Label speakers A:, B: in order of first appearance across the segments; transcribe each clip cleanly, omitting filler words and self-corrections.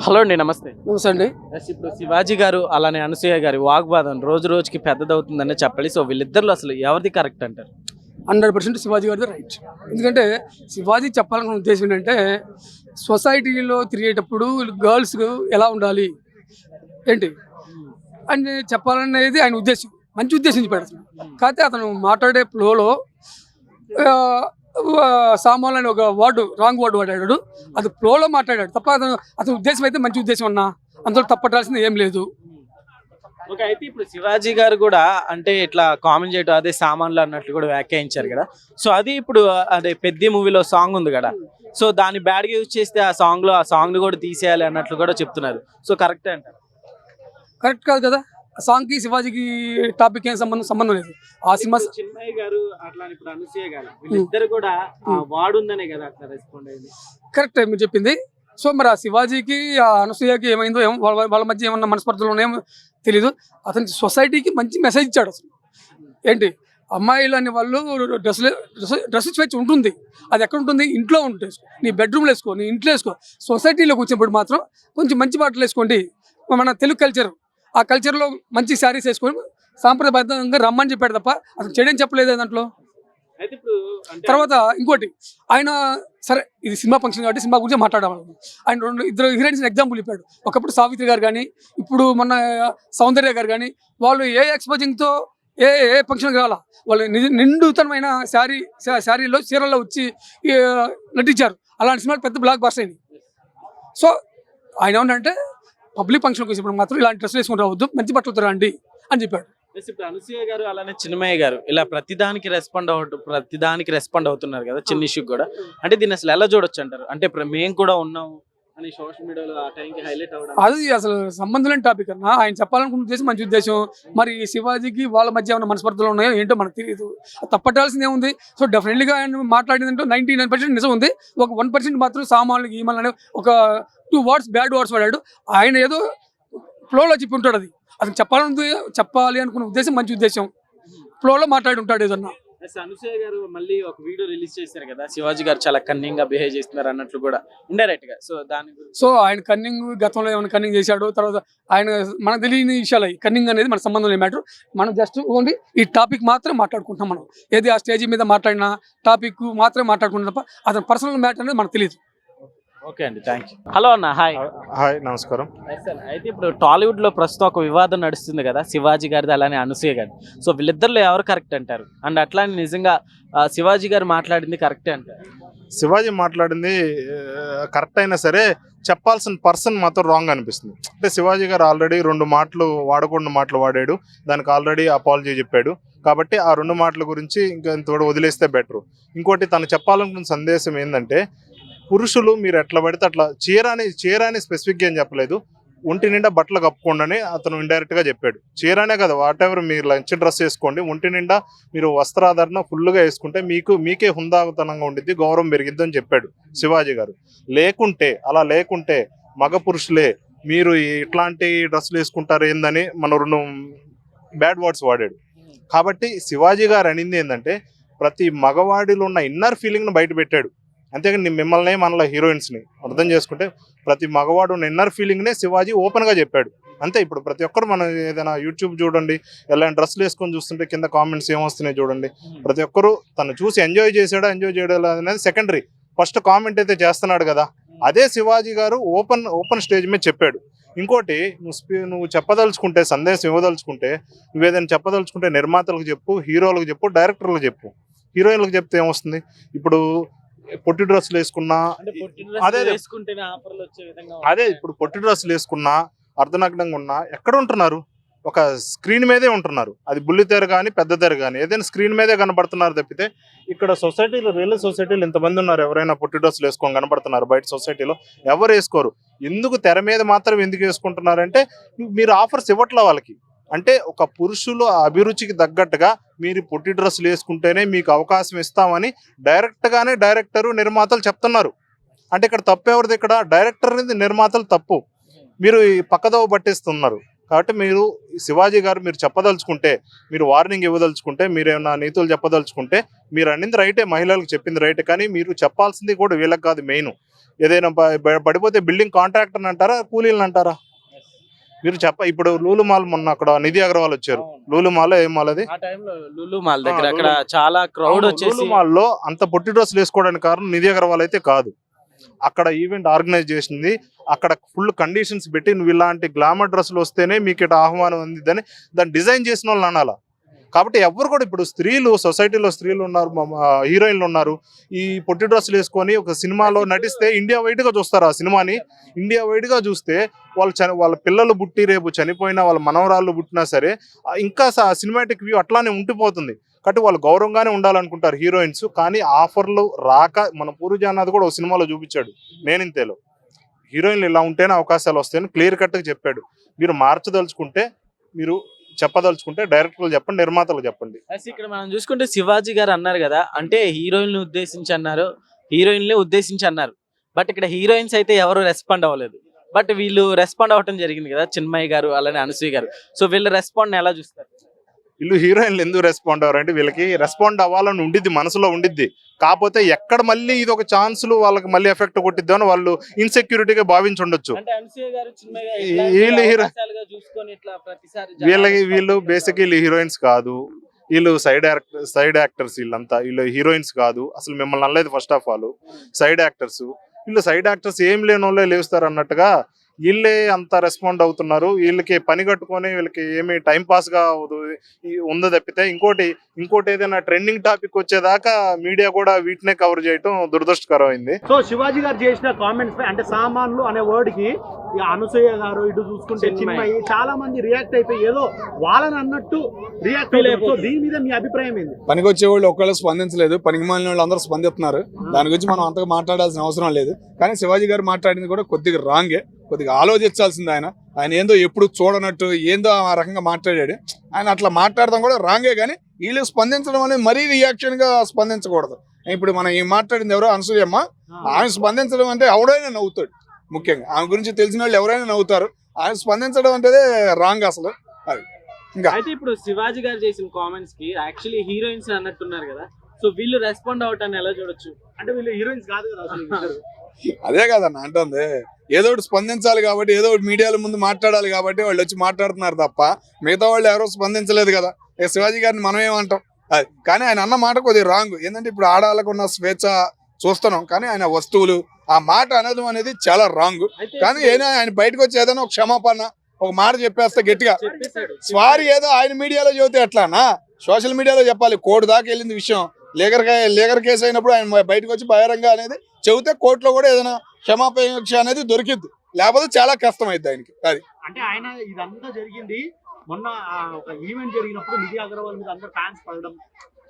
A: Hello అండి, నమస్తే.
B: నమస్తే అండి.
A: ఇప్పుడు శివాజీ గారు అలానే అనసూయ గారి వాగ్వాదం రోజు రోజుకి పెద్దదవుతుందనే చెప్పాలి. సో వీళ్ళిద్దరిలో అసలు ఎవరిది కరెక్ట్ అంటారు?
B: 100% శివాజీ గారిది రైట్. ఎందుకంటే శివాజీ చెప్పాలనుకున్న ఉద్దేశం ఏంటంటే సొసైటీలో తిరిగేటప్పుడు గర్ల్స్ ఎలా ఉండాలి ఏంటి అని చెప్పాలనేది ఆయన ఉద్దేశం. మంచి ఉద్దేశం పెడుతున్నాడు. కాకపోతే అతను మాట్లాడే ఫ్లోలో సామాన్లు అని ఒక రాంగ్ వర్డ్ వాడాడు. అది ఫ్లోలో మాట్లాడాడు తప్ప అతని ఉద్దేశం అయితే మంచి ఉద్దేశం అన్నా అందులో తప్పట్టాల్సింది ఏం లేదు.
A: ఓకే, అయితే ఇప్పుడు శివాజీ గారు కూడా అంటే ఇట్లా కామెంట్ చేయడం అదే సామాన్లు అన్నట్లు కూడా వ్యాఖ్యానించారు కదా. సో అది ఇప్పుడు అదే పెద్ద మూవీలో సాంగ్ ఉంది కదా, సో దాన్ని బ్యాడ్గా యూజ్ చేస్తే ఆ సాంగ్ ని కూడా తీసేయాలి అన్నట్లు కూడా చెప్తున్నారు. సో కరెక్టే అంటారు?
B: కరెక్ట్ కాదు కదా. సాంగ్కి శివాజీకి టాపిక్ ఏం సంబంధం లేదు. ఆ సినిమా
A: చిన్మయ్య గారు అట్లా ఇప్పుడు అనసూయ గారు వీళ్ళిద్దరు కూడా వాడుందనే కదా అట్లా రెస్పాండ్ అయింది.
B: కరెక్ట్ మీరు చెప్పింది. సో మరి ఆ శివాజీకి ఆ అనసూయకి ఏమైందో వాళ్ళ మధ్య ఏమన్నా మనస్పర్ధలు ఉన్నాయేమో తెలీదు. అతని సొసైటీకి మంచి మెసేజ్ ఇచ్చాడు. అసలు ఏంటి అమ్మాయిలు అనే వాళ్ళు డ్రెస్ స్వేచ్ఛ ఉంటుంది. అది ఎక్కడ ఉంటుంది? ఇంట్లో ఉంటుంది. నీ బెడ్రూమ్లో వేసుకో, నీ ఇంట్లో వేసుకో. సొసైటీలోకి వచ్చినప్పుడు మాత్రం కొంచెం మంచి బట్టలు వేసుకోండి. మన తెలుగు కల్చర్, ఆ కల్చర్లో మంచి శారీస్ వేసుకొని సాంప్రదాయబద్ధంగా రమ్మని చెప్పాడు తప్ప అసలు చెడని చెప్పలేదు దాంట్లో. తర్వాత ఇంకోటి, ఆయన సరే ఇది సినిమా ఫంక్షన్ కాబట్టి సినిమా గురించి మాట్లాడాలి. ఆయన ఇద్దరు హీరోయిన్స్ ఎగ్జాంపుల్ చెప్పాడు. ఒకప్పుడు సావిత్రి గారు కానీ ఇప్పుడు మొన్న సౌందర్య గారు కానీ వాళ్ళు ఏ ఎక్స్పోజింగ్తో ఏ ఫంక్షన్కి రావాలా, వాళ్ళు నిండుతనమైన శారీలో చీరల్లో వచ్చి నటించారు. అలాంటి సినిమాలు పెద్ద బ్లాక్ బస్టర్ అయింది. సో ఆయన ఏమంటే పబ్లిక్ ఫంక్షన్కి వచ్చినప్పుడు మాత్రం ఇలాంటి డ్రెస్ వేసుకుని రావద్దు, మంచి బట్టలతో రండి అని చెప్పాడు.
A: ఇప్పుడు అనసూయ గారు అలానే చిన్మయ్య గారు ఇలా ప్రతిదానికి రెస్పాండ్ అవుతున్నారు కదా, చిన్న ఇష్యూకి కూడా. అంటే దీన్ని అసలు ఎలా చూడొచ్చు అంటారు? అంటే ఇప్పుడు మేము కూడా ఉన్నాము అని సోషల్ మీడియాలో ఆ టైంకి హైలైట్ అవ్వడం
B: అది అసలు సంబంధం లేని టాపిక్ అన్న. ఆయన చెప్పాలనుకున్న ఉద్దేశం మంచి ఉద్దేశం. మరి శివాజీకి వాళ్ళ మధ్య ఏమైనా మనస్పర్ధలు ఉన్నాయో ఏంటో మనకు తెలియదు. తప్పట్టాల్సింది ఏముంది? సో డెఫినెట్లీగా ఆయన మాట్లాడిందంటే 99% నిజం ఉంది. ఒక 1% మాత్రం సామాన్లు ఈమాలని ఒక 2 words బ్యాడ్ వర్డ్స్ వాడాడు. ఆయన ఏదో ఫ్లోలో చెప్పి ఉంటాడు. అది చెప్పాలి అనుకున్న ఉద్దేశం మంచి ఉద్దేశం. ఫ్లోలో మాట్లాడి ఉంటాడు ఏదన్నా.
A: అనసూయ గారు మళ్ళీ ఒక వీడియో రిలీజ్ చేశారు కదా, శివాజీ గారు చాలా కన్నింగ్ గా బిహేవ్ చేస్తున్నారు అన్నట్లు కూడా ఇండైరెక్ట్ గా. సో
B: ఆయన కన్నింగ్ గతంలో ఏమైనా కన్నింగ్ చేశాడు, తర్వాత ఆయన మనకు తెలియని విషయాలు. కన్నింగ్ అనేది మన సంబంధం లేని మ్యాటర్. మనం జస్ట్ ఓన్లీ ఈ టాపిక్ మాత్రం మాట్లాడుకుంటాం. మనం ఏది ఆ స్టేజ్ మీద మాట్లాడిన టాపిక్ మాత్రమే మాట్లాడుకుంటాం తప్ప అతని పర్సనల్ మ్యాటర్ అనేది మనకు తెలియదు.
A: ఓకే అండి, థ్యాంక్ యూ. హలో అన్న. హాయ్.
C: నమస్కారం.
A: అయితే ఇప్పుడు టాలీవుడ్ లో ప్రస్తుతం ఒక వివాదం నడుస్తుంది కదా, శివాజీ గారిది అలానే అనసూయ గారి. సో వీళ్ళిద్దరిలో ఎవరు కరెక్ట్ అంటారు? అండ్ అట్లానే నిజంగా శివాజీ గారు మాట్లాడింది కరెక్టే అంటారు?
C: శివాజీ మాట్లాడింది కరెక్ట్ అయినా సరే చెప్పాల్సిన పర్సన్ మాత్రం రాంగ్ అనిపిస్తుంది. అంటే శివాజీ గారు ఆల్రెడీ 2 మాటలు వాడకూడని మాటలు వాడాడు, దానికి ఆల్రెడీ అపాలజీ చెప్పాడు. కాబట్టి ఆ 2 మాటల గురించి ఇంకా ఇంతవరకు వదిలేస్తే బెటరు. ఇంకోటి తను చెప్పాలనుకున్న సందేశం ఏంటంటే, పురుషులు మీరు ఎట్లా పడితే అట్లా చీర అని స్పెసిఫిక్గా ఏం చెప్పలేదు, ఒంటి నిండా బట్టలు కప్పుకోండి అతను ఇండైరెక్ట్గా చెప్పాడు. చీరనే కదా, వాట్ ఎవర్ మీరు లంచ్ డ్రెస్ వేసుకోండి, ఒంటి నిండా మీరు వస్త్రాధారణ ఫుల్గా వేసుకుంటే మీకే హుందాతనంగా ఉండిద్ది, గౌరవం పెరిగిద్ది అని చెప్పాడు శివాజీ గారు. అలా లేకుంటే మగ పురుషులే మీరు ఇట్లాంటి డ్రెస్సులు వేసుకుంటారు ఏందని మన 2 బ్యాడ్ వర్డ్స్ వాడాడు. కాబట్టి శివాజీ గారు అనింది ఏంటంటే ప్రతి మగవాడిలో ఉన్న ఇన్నర్ ఫీలింగ్ను బయట పెట్టాడు. అంతేగాని మిమ్మల్ని మనలో హీరోయిన్స్ని అర్థం చేసుకుంటే ప్రతి మగవాడు ఉన్న ఇన్నర్ ఫీలింగ్నే శివాజీ ఓపెన్గా చెప్పాడు. అంతే. ఇప్పుడు ప్రతి ఒక్కరు మనం ఏదైనా యూట్యూబ్ చూడండి, ఎలాంటి డ్రెస్సులు వేసుకొని చూస్తుంటే కింద కామెంట్స్ ఏమొస్తున్నాయి చూడండి. ప్రతి ఒక్కరు తను చూసి ఎంజాయ్ చేయడం అనేది సెకండరీ. ఫస్ట్ కామెంట్ అయితే చేస్తున్నాడు కదా, అదే శివాజీ గారు ఓపెన్ స్టేజ్ మీద చెప్పాడు. ఇంకోటి, నువ్వు చెప్పదలుచుకుంటే, సందేశం ఇవ్వదలుచుకుంటే, నువ్వేదైనా చెప్పదలుచుకుంటే నిర్మాతలకు చెప్పు, హీరోలకు చెప్పు, డైరెక్టర్లకు చెప్పు. హీరోయిన్లకు చెప్తే ఏమొస్తుంది? ఇప్పుడు పొట్టి డ్రెస్సులు వేసుకున్నా అదే ఇప్పుడు పొట్టి డ్రెస్సులు వేసుకున్నా అర్ధనగ్నంగా ఉన్నా ఎక్కడ ఉంటున్నారు? ఒక స్క్రీన్ మీదే ఉంటున్నారు. అది బుల్లి తెర కానీ పెద్ద తెర కానీ ఏదైనా స్క్రీన్ మీదే కనబడుతున్నారు తప్పితే ఇక్కడ రియల్ సొసైటీలో ఇంతమంది ఉన్నారు, ఎవరైనా పొట్టి డ్రెస్సులు వేసుకొని కనబడుతున్నారు? బయట సొసైటీలో ఎవరు వేసుకోరు. ఎందుకు తెర మీద మాత్రం ఎందుకు వేసుకుంటున్నారంటే మీరు ఆఫర్స్ ఇవ్వట్లే వాళ్ళకి. అంటే ఒక పురుషులు అభిరుచికి తగ్గట్టుగా మీరు పొట్టి డ్రెస్సులు వేసుకుంటేనే మీకు అవకాశం ఇస్తామని డైరెక్టరు నిర్మాతలు చెప్తున్నారు. అంటే ఇక్కడ తప్పు ఎవరిది? ఇక్కడ డైరెక్టర్ అనేది నిర్మాతలు తప్పు. మీరు ఈ పక్కదోవ పట్టిస్తున్నారు. కాబట్టి మీరు శివాజీ గారు మీరు చెప్పదలుచుకుంటే, మీరు వార్నింగ్ ఇవ్వదలుచుకుంటే, మీరు ఏమైనా నీతులు చెప్పదలుచుకుంటే మీరు అన్నింది రైటే, మహిళలకు చెప్పింది రైటే. కానీ మీరు చెప్పాల్సింది కూడా వీళ్ళకి కాదు. మెయిన్ ఏదైనా పడిపోతే బిల్డింగ్ కాంట్రాక్టర్ అంటారా కూలీలను అంటారా? మీరు ఇప్పుడు లూలు మాల్ మొన్న అక్కడ నిధి అగర్వాల్ వచ్చారు. లూలు మాల్ ఏం మాల్ అది?
A: ఆ టైంలో లులు మాల్ దగ్గర అక్కడ చాలా క్రౌడ్ వచ్చేసి
C: లూలు మాల్లో అంత పొట్టి డ్రెస్సులు వేసుకోవడానికి కారణం నిధి అగర్వాల్ అయితే కాదు. అక్కడ ఈవెంట్ ఆర్గనైజ్ చేసింది, అక్కడ ఫుల్ కండిషన్స్ పెట్టి నువ్వు ఇలాంటి గ్లామర్ డ్రెస్సులు వస్తేనే మీకు ఇటు ఆహ్వానం అందిద్దని దాన్ని డిజైన్ చేసిన వాళ్ళు అనాలా. కాబట్టి ఎవరు కూడా ఇప్పుడు స్త్రీలు సొసైటీలో స్త్రీలు ఉన్నారు, హీరోయిన్లు ఉన్నారు, ఈ పొట్టి డ్రెస్సులు వేసుకొని ఒక సినిమాలో నటిస్తే ఇండియా వైడ్గా చూస్తారు. ఆ సినిమాని ఇండియా వైడ్గా చూస్తే వాళ్ళ పిల్లలు పుట్టి రేపు చనిపోయినా వాళ్ళ మనవరాళ్ళు పుట్టినా సరే ఇంకా సినిమాటిక్ వ్యూ అట్లానే ఉండిపోతుంది. కాబట్టి వాళ్ళు గౌరవంగానే ఉండాలనుకుంటారు హీరోయిన్స్. కానీ ఆఫర్లు రాక మన పూర్వజానాథ్ కూడా ఒక సినిమాలో చూపించాడు నేనింతేలో, హీరోయిన్లు ఇలా ఉంటేనే అవకాశాలు వస్తాయని క్లియర్ కట్గా చెప్పాడు. మీరు మార్చదలుచుకుంటే, మీరు చెప్పదలుచుకుంటే డైరెక్టర్లు చెప్పండి, నిర్మాతలు చెప్పండి.
A: ఇక్కడ మనం చూసుకుంటే శివాజీ గారు అన్నారు కదా, అంటే హీరోయిన్లు ఉద్దేశించి అన్నారు, హీరోయిన్లే ఉద్దేశించి అన్నారు. బట్ ఇక్కడ హీరోయిన్స్ అయితే ఎవరు రెస్పాండ్ అవ్వలేదు. బట్ వీళ్ళు రెస్పాండ్ అవ్వటం జరిగింది కదా, చిన్మయి గారు అలానే అనసూయ గారు. సో వీళ్ళు రెస్పాండ్ ఎలా చూస్తారు?
C: వీళ్ళు హీరోయిన్లు ఎందుకు రెస్పాండ్ అవ్వరంటే వీళ్ళకి రెస్పాండ్ అవ్వాలని ఉండిద్ది, మనసులో ఉండిద్ది. కాకపోతే ఎక్కడ మళ్ళీ ఇది ఒక ఛాన్సులు వాళ్ళకి మళ్ళీ ఎఫెక్ట్ కొట్టిద్దామని వాళ్ళు ఇన్సెక్యూరిటీగా భావించవచ్చు. వీళ్ళు బేసిక్ హీరోయిన్స్ కాదు, వీళ్ళు సైడ్ యాక్టర్స్. వీళ్ళు హీరోయిన్స్ కాదు అసలు, మిమ్మల్ని అనలేదు first of all. Side actors వీళ్ళు, సైడ్ యాక్టర్స్ ఏం లేని వాళ్ళే లేస్తారు అన్నట్టుగా వీళ్ళే అంత రెస్పాండ్ అవుతున్నారు. వీళ్ళకి పని కట్టుకొని వీళ్ళకి ఏమి టైం పాస్ గా ఉందో తప్పితే ఇంకోటి ఏదైనా ట్రెండింగ్ టాపిక్ వచ్చేదాకా మీడియా కూడా వీటినే కవర్ చేయటం దురదృష్టకరమైంది.
D: సో శివాజీ గారు చేసిన కామెంట్స్ పై, అంటే సామాన్లు అనే వర్డ్ కి అనసూయ గారు, ఇటు చూసుకుంటే చిన్మయి, చాలా మంది రియాక్ట్ అయిపోయి ఏదో వాళ్ళని అన్నట్టు రియాక్ట్ అయిపోయి. దీని మీద మీ అభిప్రాయం ఏంది?
E: పనికి వచ్చే వాళ్ళు ఒక్కళ్ళు స్పందించలేదు, పనికి మాలిన వాళ్ళు అందరూ స్పందిస్తున్నారు. దాని గురించి మనం అంతగా మాట్లాడాల్సిన అవసరం లేదు. కానీ శివాజీ గారు మాట్లాడింది కూడా కొద్దిగా రాంగే, కొద్దిగా ఆలోచించాల్సింది. ఆయన ఏందో ఎప్పుడు చూడనట్టు ఏందో ఆ రకంగా మాట్లాడాడు. ఆయన అట్లా మాట్లాడడం కూడా రాంగే. కానీ వీళ్ళు స్పందించడం అనేది మరీ రియాక్షన్ గా స్పందించకూడదు. ఇప్పుడు మనం ఈ మాట్లాడింది ఎవరో అనసూయమ్మ, ఆయన స్పందించడం అంటే ఎవడైనా నవ్వుతాడు. ముఖ్యంగా ఆమె గురించి తెలిసిన వాళ్ళు ఎవరైనా నవ్వుతారు. ఆయన స్పందించడం అంటే రాంగ్ అసలు. అది ఇంకా
A: అయితే ఇప్పుడు శివాజీ గారు చేసిన కామెంట్స్ కి యాక్చువల్లీ హీరోయిన్స్ అన్నట్టున్నారు కదా, సో వీళ్ళు రెస్పాండ్ అవటాన్ని ఎలా చూడొచ్చు?
D: అంటే వీళ్ళు హీరోయిన్స్ కాదు కదా అసలు.
E: అదే కదన్న అంటుంది, ఏదో ఒకటి స్పందించాలి కాబట్టి, ఏదో ఒకటి మీడియాల ముందు మాట్లాడాలి కాబట్టి వాళ్ళు వచ్చి మాట్లాడుతున్నారు తప్ప మిగతా వాళ్ళు ఎవరో స్పందించలేదు కదా. శివాజీ గారిని మనం ఏమంటాం? అది కానీ ఆయన అన్న మాట కొద్దిగా రాంగ్. ఏంటంటే ఇప్పుడు ఆడవాళ్ళకు ఉన్న స్వేచ్ఛ చూస్తున్నాం, కానీ ఆయన వస్తువులు ఆ మాట అనడం అనేది చాలా రాంగ్. కానీ ఆయన బయటకు వచ్చి ఏదైనా ఒక క్షమాపణ ఒక మాట చెప్పేస్తే గట్టిగా స్వారీ ఏదో ఆయన మీడియాలో చెబితే ఎట్లానా, సోషల్ మీడియాలో చెప్పాలి. కోర్టు దాకా వెళ్ళింది విషయం, లీగర్ కేసు అయినప్పుడు ఆయన బయటకు వచ్చి బహిరంగ అనేది చెబితే కోర్టులో కూడా ఏదైనా క్షమాపేక్ష అనేది దొరికిద్ది, లేకపోతే చాలా కష్టం అయింది ఆయనకి. అది
D: అంటే ఆయన ఇదంతా జరిగింది మొన్న ఒక ఈవెంట్ జరిగినప్పుడు నిధి అగర్వాల్ మీద అందరూ ఫ్యాన్స్ పడడం,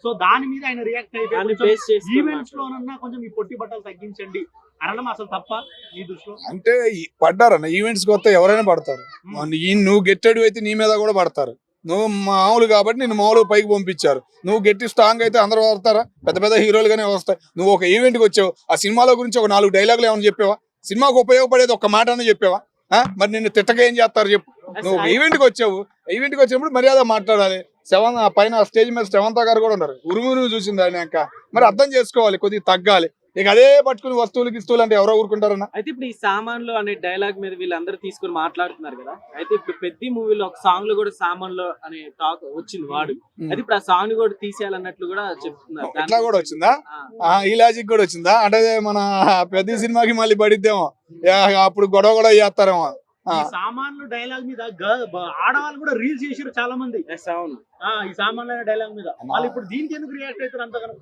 D: సో దాని మీద ఆయన రియాక్ట్ అయిపోయి ఈవెంట్స్ లోనన్నా కొంచెం ఈ పొట్టి బట్టలు తగ్గించండి అనడం అసలు తప్ప నీ దృష్టిలో?
E: అంటే పడ్డారన్న, ఈవెంట్స్కి వస్తే ఎవరైనా పడతారు. నువ్వు గెట్టడు అయితే నీ మీద కూడా పడతారు. నువ్వు మామూలు కాబట్టి నేను మామూలుగా పైకి పంపించారు. నువ్వు గట్టి స్ట్రాంగ్ అయితే అందరూ వస్తారా? పెద్ద పెద్ద హీరోలుగానే వస్తాయి. నువ్వు ఒక ఈవెంట్కి వచ్చావు, ఆ సినిమాలో గురించి ఒక 4 డైలాగులు ఏమైనా చెప్పావా? సినిమాకు ఉపయోగపడేది ఒక్క మాట అని చెప్పావా? మరి నిన్ను తిట్టక ఏం చేస్తారు చెప్పు? నువ్వు ఈవెంట్కి వచ్చావు, ఈవెంట్కి వచ్చినప్పుడు మర్యాద మాట్లాడాలి. పైన స్టేజ్ మీద శ్రవంత గారు కూడా ఉన్నారు, ఉరుమురు చూసింది ఆయన. మరి అర్థం చేసుకోవాలి, కొద్దిగా తగ్గాలి. ఇక అదే పట్టుకుని వస్తువులు అంటే ఎవరో ఊరుకుంటారన్నా.
A: అయితే ఇప్పుడు ఈ సామాన్లు అనే డైలాగ్ మీద వీళ్ళందరూ తీసుకుని మాట్లాడుతున్నారు కదా. అయితే ఇప్పుడు పెద్ద మూవీలో ఒక సాంగ్ లో కూడా సామాన్లు అనే టాక్ వచ్చింది వాడు. అయితే ఇప్పుడు ఆ సాంగ్ కూడా తీసేయాలన్నట్లు కూడా చెప్తున్నారు.
E: అట్లా కూడా వచ్చిందా? ఈ లాజిక్ కూడా వచ్చిందా? అంటే మన పెద్ద సినిమాకి మళ్ళీ పడిద్దేమో, అప్పుడు గొడవ కూడా చేస్తారేమో.
D: సామాన్లు డైలాగ్ మీద ఆడవాళ్ళు కూడా రీల్స్ చేసారు చాలా మంది. ఈ సామాన్లు అనే డైలాగ్ మీద వాళ్ళు ఇప్పుడు దీనికి ఎందుకు రియాక్ట్ అవుతారు అంతగానో?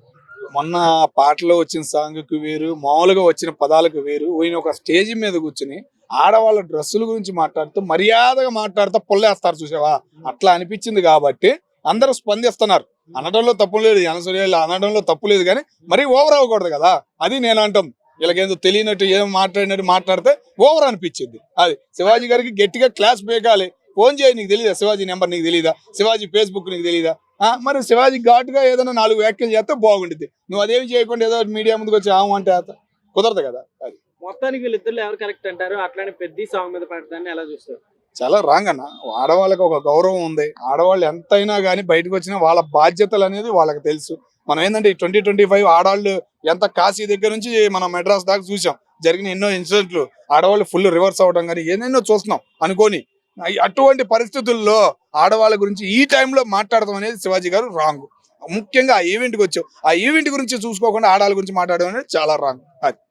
E: మొన్న పాటలో వచ్చిన సాంగ్కి వేరు, మామూలుగా వచ్చిన పదాలకు వేరు. పోయిన ఒక స్టేజ్ మీద కూర్చుని ఆడవాళ్ళ డ్రెస్సుల గురించి మాట్లాడుతూ మర్యాదగా మాట్లాడుతూ పొల్లేస్తారు చూసావా? అట్లా అనిపించింది కాబట్టి అందరూ స్పందిస్తున్నారు. అనడంలో తప్పు లేదు, అనసూయ అనడంలో తప్పు లేదు, కానీ మరీ ఓవర్ అవ్వకూడదు కదా. అది నేను అంటాం. వీళ్ళకేందో తెలియనట్టు ఏం మాట్లాడినట్టు మాట్లాడితే ఓవర్ అనిపించింది. అది శివాజీ గారికి గట్టిగా క్లాస్ బేకాలి. ఫోన్ చేయి, నీకు తెలీదా శివాజీ నెంబర్? నీకు తెలీదా శివాజీ ఫేస్బుక్? నీకు తెలీదా? మరి శివాజీ ఘాటుగా ఏదైనా 4 వ్యాఖ్యలు చేస్తే బాగుంటుంది. నువ్వు అదేమి చేయకుండా ఏదో మీడియా ముందుకు వచ్చి అంటే కుదరదు కదా. అది
A: మొత్తానికి వీళ్ళిద్దరు ఎవరు కరెక్ట్ అంటారు? అట్లానే పెద్ద సాంగ్ మీద పడతాన్ని ఎలా చూస్తారు?
E: చాలా రాంగ్ అన్న. ఆడవాళ్ళకి ఒక గౌరవం ఉంది. ఆడవాళ్ళు ఎంతైనా కానీ బయటకు వచ్చినా వాళ్ళ బాధ్యతలు అనేది వాళ్ళకి తెలుసు. మనం ఏంటంటే 2025 ఆడవాళ్ళు ఎంత కాశీ దగ్గర నుంచి మనం మెడ్రాస్ దాకా చూసాం. జరిగిన ఎన్నో ఇన్సిడెంట్లు, ఆడవాళ్ళు ఫుల్ రివర్స్ అవ్వడం కానీ ఎన్నెన్నో చూస్తున్నాం అనుకోని. అటువంటి పరిస్థితుల్లో ఆడవాళ్ళ గురించి ఈ టైంలో మాట్లాడడం అనేది శివాజీ గారు రాంగ్. ముఖ్యంగా ఆ ఈవెంట్కి వచ్చావు, ఆ ఈవెంట్ గురించి చూసుకోకుండా ఆడవాళ్ళ గురించి మాట్లాడడం అనేది చాలా రాంగ్. అది